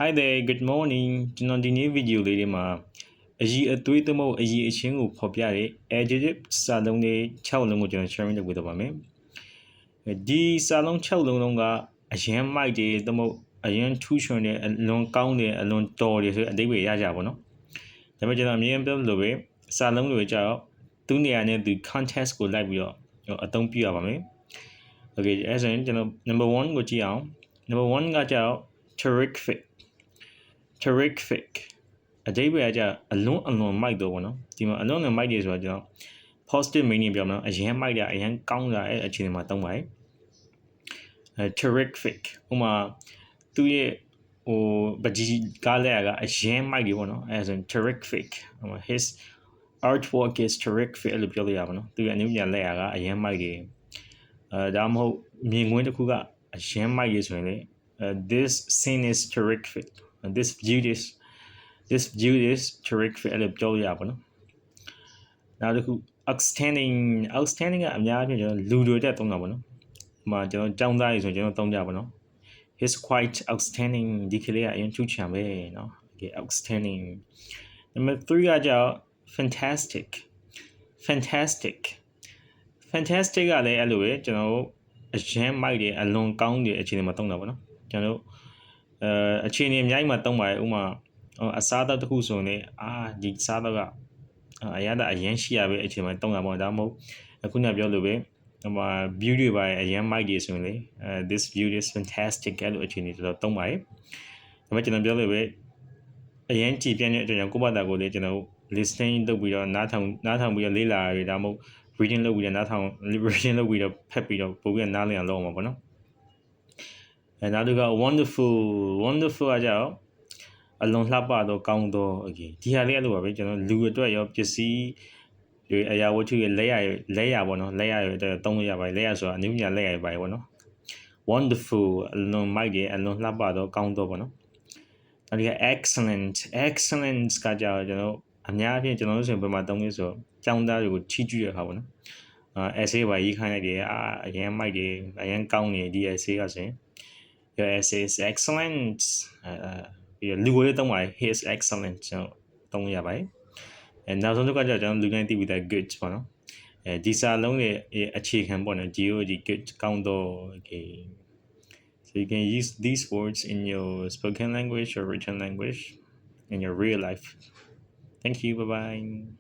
Hi there, good morning. ကျွန်တော်ဒီနေ့ဗီဒီယိုလေးတွေမှာအရေးအသွေးသမုတ်အရေးအချင်းကိုဖော်ပြတဲ့ adjective စာလုံးတွေ6လုံးကိုကျွန်တော် sharing လုပ်ပေးတော့ပါမယ်။ဒီစာလုံး6လုံးလုံးကအရင်မိုက်တယ်သမုတ်အရင်ထူးချွန်တယ်အလွန်ကောင်းတယ်အလွန်တော်တယ်ဆိုတဲ့အဓိပ္ပာယ်ရကြပါတော့။ဒါပေမဲ့ကျွန်တော်အမြင်ပြောလို့ပဲစာလုံးတွေကြောက်သူ့နေရာနဲ့သူ context ကိုလိုက်ပြီးတော့အသုံးပြရပါမယ်။ Okay, အဲ့ဒါဆိုရင်ကျွန်တော် number 1ကိုကြည့်အောင်။ number 1ကကြောက် terrific အဓိပ္ပာယ်ကအလွန်မိုက်တော့ဘောနော်ဒီမှာအလွန်မိုက်တယ်ဆိုတော့ကျွန်တော် positive meaning ပြောမှာအရင်မိုက်တာအရင်ကောင်းတာအဲ့အခြေအနေမှာသုံးပါတယ်terrific ဥမာသူ့ရဲ့ပကြီးကားလက်ကအရင်မိုက်တယ်ဘောနော်အဲ့ဆိုရင် terrific his artwork is terrific လို့ပြောလို့ရပါတော့သူရဲ့အနည်းငယ်လက်ကအရင်မိုက်တယ်ဒါမှမဟုတ်မြင်ကွင်းတစ်ခုကအရင်မိုက်ရဆိုရင်လေthis scene is terrific this view is terrific အဲ့လိုပြောရပါတော့နောက်တစ်ခု outstanding ကအများကြီးကျွန်တော်လူတွေတက်သုံးတာပေါ့နော်ဥပမာကျွန်တော်ကျောင်းသားတွေဆိုကျွန်တော်သုံးကြပါတော့ he's quite outstanding ဒီကလေးကအရင်ထူးချွန်ပဲเนาะ okay outstanding number 3ကကြောင့် fantastic ကလည်းအဲ့လိုပဲကျွန်တော်အရင်မိုက်တယ်အလွန်ကောင်းတယ်အခြေအနေမှာသုံးတာပေါ့နော်ကျွန်တော်အခြေအနေအများကြီးမှာသုံးပါတယ်ဥပမာအစားအသောက်တစ်ခုဆိုရင်ဒီစားတော့ကအရင်ရှိရပဲအခြေအနေမှာသုံးတာပေါ့ဒါမှမဟုတ်အခုနပြောလို့ပဲဟိုမှာ view တွေပါအရင်မိုက်တယ်ဆိုရင်လေthis view is fantastic အဲ့လိုအခြေအနေတော့သုံးပါတယ်ဒါပေမဲ့ကျွန်တော်ပြောလို့ပဲအရင်ကြည်ပြတဲ့အတွက်ကြောင့်ကိုယ့်ဘာသာကိုလည်းကျွန်တော် listening လုပ်ပြီးတော့နားထောင်ပြီးတော့လေ့လာရတာမဟုတ် reading လုပ်ပြီးတော့နားထောင် reading လုပ်ပြီးတော့ဖတ်ပြီးတော့ပို့ပြီးနားလည်အောင်လုပ်အောင်ပါပေါ့နော်နောက်တစ်ခါ wonderful ကကြောင့်အလွန်လှပတော့ကောင်းတော့ okay ဒီဟာလေးအဲ့လိုပါပဲကျွန်တော်လူအတွက်ရောပစ္စည်းတွေအရာဝတ္ထုရဲ့လက်ရပေါ့နော်လက်ရတွေအတွက်သုံးလို့ရပါတယ်လက်ရဆိုတာအနည်းငယ်လက်ရပါပေါ့နော် wonderful အလွန်မိုက်တယ်အလွန်လှပတော့ကောင်းတော့ပေါ့နော်နောက်တစ်ခါ excellent ကကြောင့်ကျွန်တော်အများအားဖြင့်ကျွန်တော်တို့ဆိုရင်ဘယ်မှာသုံးလဲဆိုကျောင်းသားတွေကိုချီးကျူးရခါပေါ့နော်essay ပါရေးခိုင်းလိုက်တယ်အရင်မိုက်တယ်အရင်ကောင်းတယ်ဒီ essay ကဆိုရင် your essay is excellent ပြီးတော့လူကိုလည်းသုံးပါတယ် he is excellent ကျွန်တော်သုံးရပါတယ်နောက်ဆုံးတစ်ခါကျတော့ကျွန်တော်လူတိုင်းသိပြီးသား good ပေါ့နော်ဒီစာလုံးရဲ့အခြေခံပေါ့နော် GOD good ကောင်းတော့ okay so you can use these words in your spoken language or written language in your real life. Thank you. Bye bye.